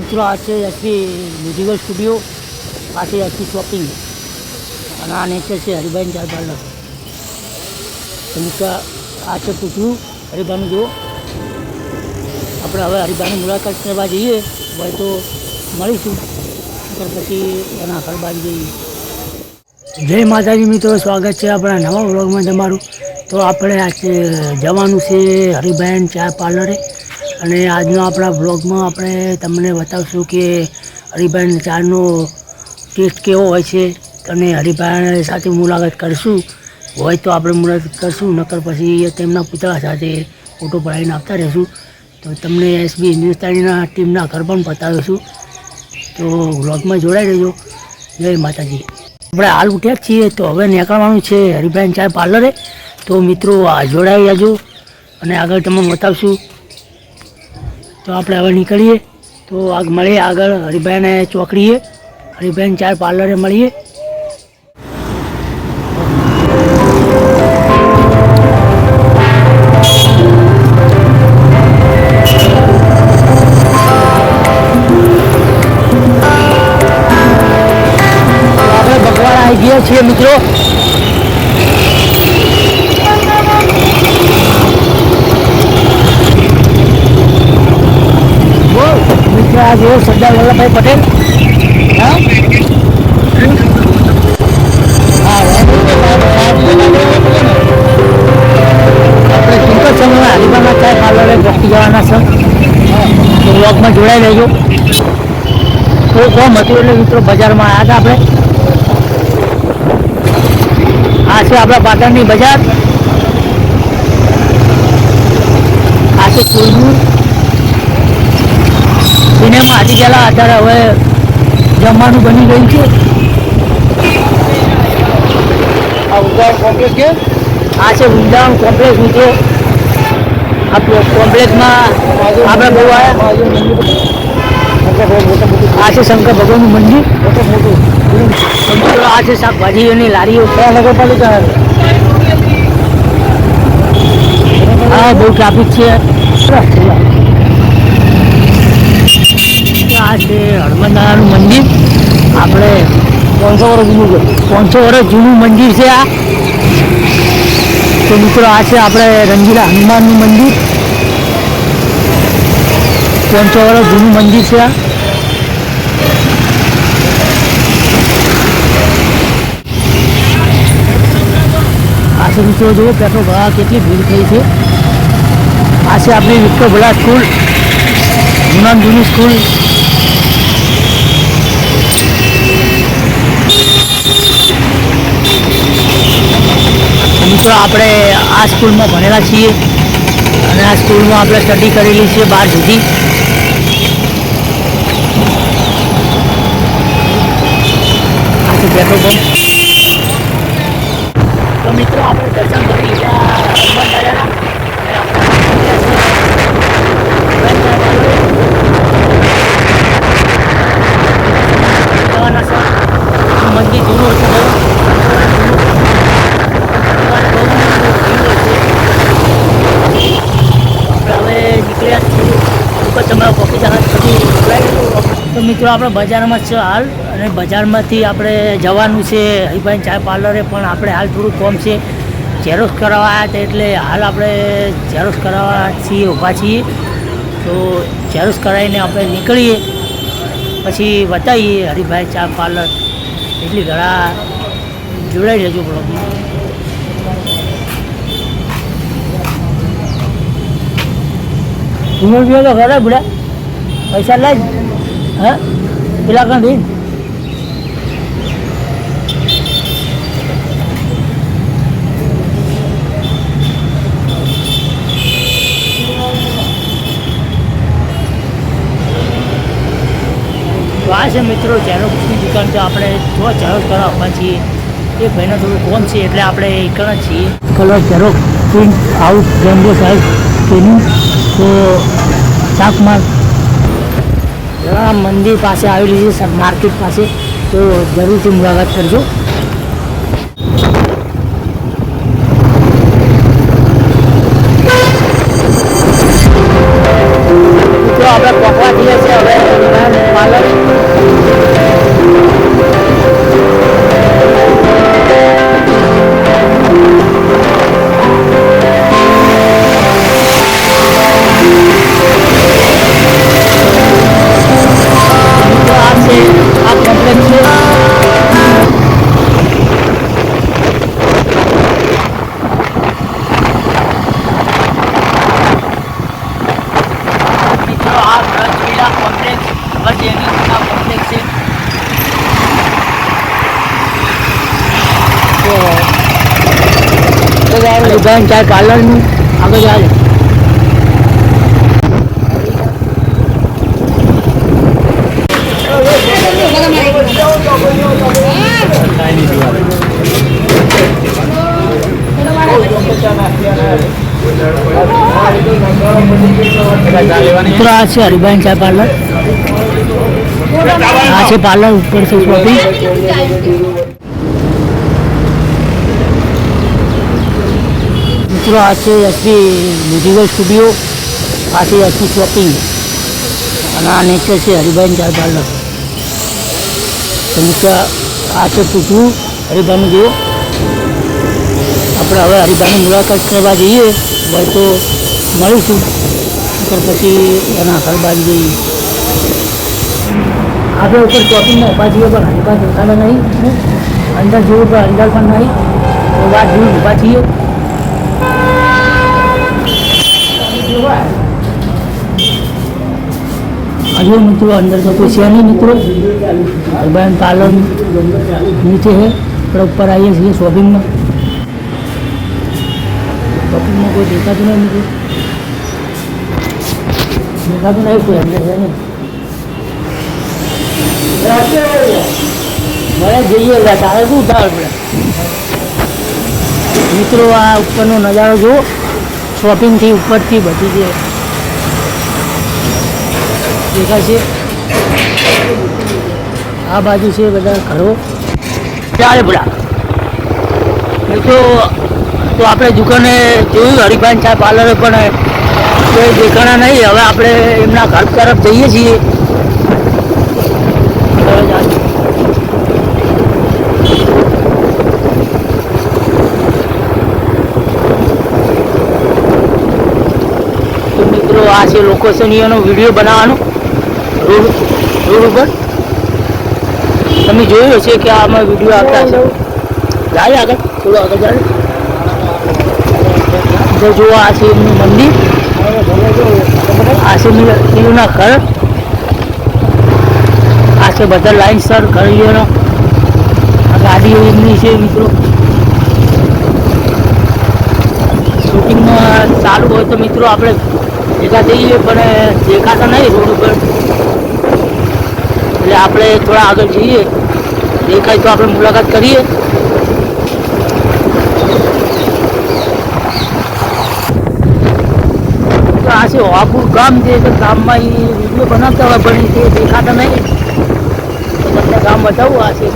મિત્રો આ છે એસપી મ્યુઝિકલ સ્ટુડિયો, આ છે એસપી શોપિંગ અને આ નેચર છે હરિભાઈ ચાર પાર્લર. તો મિત્રો આ છે પૂછવું હરિભાઈનું જુઓ. આપણે હવે હરિભાઈની મુલાકાત કરવા જઈએ હોય તો મળીશું, પછી એના ઘર બાજુ જઈએ. જય માતાજી મિત્રો, સ્વાગત છે આપણા નવા વ્લોગમાં તમારું. તો આપણે આજે જવાનું છે હરિભાઈ ચા પાર્લરે, અને આજના આપણા વ્લોગમાં આપણે તમને બતાવશું કે હરિભાઈ ચાનો ટેસ્ટ કેવો હોય છે, અને હરિભાઈ સાથે મુલાકાત કરીશું હોય તો આપણે મુલાકાત કરીશું, નકર પછી તેમના પુતળા સાથે ફોટો પડાવીને આવતા રહીશું. તો તમને એસબી હિન્દુસ્તાનીના ટીમના ઘર પણ બતાવીશું, તો વ્લોગમાં જોડાઈ રહેજો. જય માતાજી. આપણે હાલ ઉઠ્યા જ છીએ, તો હવે નીકળવાનું છે હરિભાઈ ચા પાર્લરે. તો મિત્રો જોડાઈ જાજો અને આગળ તમને બતાવશું. તો આપણે હવે નીકળીએ, તો મળીએ આગળ હરિભાઈને ચોકડીએ, હરિભાઈ ચાર પાર્લરે મળીએ. આપણે ભગવાન આવી ગયા છીએ મિત્રો. આ જો સરદાર વલ્લભભાઈ પટેલ. હા આપણે ટૂંક સમયમાં હરિભાઈના ચાય પાર્લરે પહોંચી જવાના છે, તો બ્લોગમાં જોડાઈ લેજો. તો કોમ હતું એટલે મિત્રો બજારમાં આવ્યા હતા આપણે. આ છે આપણા પાટણની બજાર, આ છે કોઈનું સિનેમા હાથી ગયેલા. અત્યારે હવે જમવાનું બની ગયું છે. આ વૃંદાવન કોમ્પ્લેક્સ છે, આ છે વૃંદાવન કોમ્પ્લેક્સ. મિત્રો આ કોમ્પ્લેક્સમાં આપણે બહુ આવ્યા. આ છે શંકર ભગવાનનું મંદિર. આ છે શાકભાજીઓની લારીઓ. નગરપાલિકા હા બહુ ટ્રાફિક છે. આ છે હનુમાનદાદાનું મંદિર. આપણે 500 વર્ષ જૂનું મંદિર છે આ. તો મિત્રો આ છે આપણે રંગીલા હનુમાનનું મંદિર. 500 વર્ષ જૂનું મંદિર છે આ. આ છે મિત્રો જુઓ પેટ્રોલ ભરવા કેટલી ભીડ થઈ છે. આ છે આપણી વિક્ટર ભલા સ્કૂલ, જૂની સ્કૂલ. મિત્રો આપણે આ સ્કૂલમાં ભણેલા છીએ, અને આ સ્કૂલમાં આપણે સ્ટડી કરેલી છે 12 સુધી. આ છે પેટ્રોલ પંપ. તો મિત્રો આપણે દર્શન કરી લીધા હનુમાનદાદાના. મંદિર જૂનું હતું બહુ. તો મિત્રો આપણે બજારમાં જ છે હાલ, અને બજારમાંથી આપણે જવાનું છે હરિભાઈ ચા પાર્લરે. પણ આપણે હાલ થોડું કોમ છે, ઝેરોક્ષ કરાવવા આવ્યા હતા, એટલે હાલ આપણે ઝેરોક્ષ કરાવવા છીએ, ઊભા છીએ. તો ઝેરોક્ષ કરાવીને આપણે નીકળીએ, પછી બતાવીએ હરિભાઈ ચા પાર્લર. એટલી ઘણા જોડાઈ લેજો બ્લોગમાં. ઉમર બી તો ખરા બુડા પૈસા લાજ. હા પેલા કાં દઈ તો આ છે મિત્રો ઝેરોક્ષની દુકાન. તો આપણે જો ઝેરોક્ષ કરવા આપવા છીએ, એ ભાઈના થોડું કોમ છે એટલે આપણે એકણ જ છીએ. Colour xerox print out Rambo size scanning. તો શાકમાર્ગ મંદિર પાસે આવેલી છે, માર્કેટ પાસે. તો જરૂરથી મુલાકાત કરજો. તો આપણે પકવા જઈએ છીએ હવે. આ કોમ્પ્લેક્સ બસ એની અંદર આ કોમ્પ્લેક્સ છે. હરિભાઈ ચાય પાર્લરનું આગળ ચાલે. મિત્રો આ છે હરિભાઈ ચાય પાર્લર. આ છે પાર્લર, ઉપર છે શોપિંગ. મિત્રો આ છે એસપી મ્યુઝિકલ સ્ટુડિયો, આ છે એસપી શોપિંગ અને આ નેચર છે હરિભાઈ ચાય પાર્લર. તો મિત્રો આ છે પૂછવું હરિભાઈનું જુઓ. આપણે હવે હરિભાઈની મુલાકાત કરવા જઈએ હોય તો મળીશું, પછી એના ઘર બાજુ જઈએ. આપણે ઉપર શોપિંગમાં ઊભા છીએ પણ હરિભાઈ દેખાતા નહીં. અંદર જોયું પણ અંદર પણ નહીં. તો વાત જોયું ઊભા છીએ. હજુ મિત્રો અંદર તો કોઈ છે નહીં. મિત્રો હરિભાઈ પાર્લર નીચે છે, આપણે ઉપર આવીએ છીએ શોપિંગમાં. શોપિંગમાં કોઈ દેખાતું નહીં. મિત્રો દેખાતું નહીં કોઈ અંદર છે નહીં. જઈએ તારે શું થાય આપણે. મિત્રો આ ઉપરનો નજારો જુઓ, શોપિંગથી ઉપરથી બધી જે દેખાય છે. આ બાજુ છે બધા ઘરો. ચાલે બધા મિત્રો. તો આપણે દુકાને જોયું હરિભાઈ ચા પાર્લરે પણ કોઈ દેખાણા નહીં. હવે આપણે એમના ઘર તરફ જઈએ છીએ. તો મિત્રો આ છે લોકેશન, એનો વિડીયો બનાવવાનો રોડ ઉપર. તમે જોયું હશે કે આમાં વિડીયો આવતા હશે. જાય આગળ, થોડું આગળ જાય તો જો આ છે એમનું મંદિર, આ છે એમના ઘર, આ છે બધા લાઈનસર ઘડીઓનો. આ ગાડીઓ એમની છે. મિત્રો શૂટિંગમાં ચાલુ હોય તો મિત્રો આપણે ભેગા જઈએ, પણ દેખાતા નહીં રોડ ઉપર. એટલે આપણે થોડા આગળ જઈએ, દેખાય તો આપણે મુલાકાત કરીએ. તો આ છે વાપુર ગામ, જે ગામમાં એ વિડીયો બનાવતા હોય પણ તે દેખાતા નહીં. તો તમને ગામ બતાવું. આ છે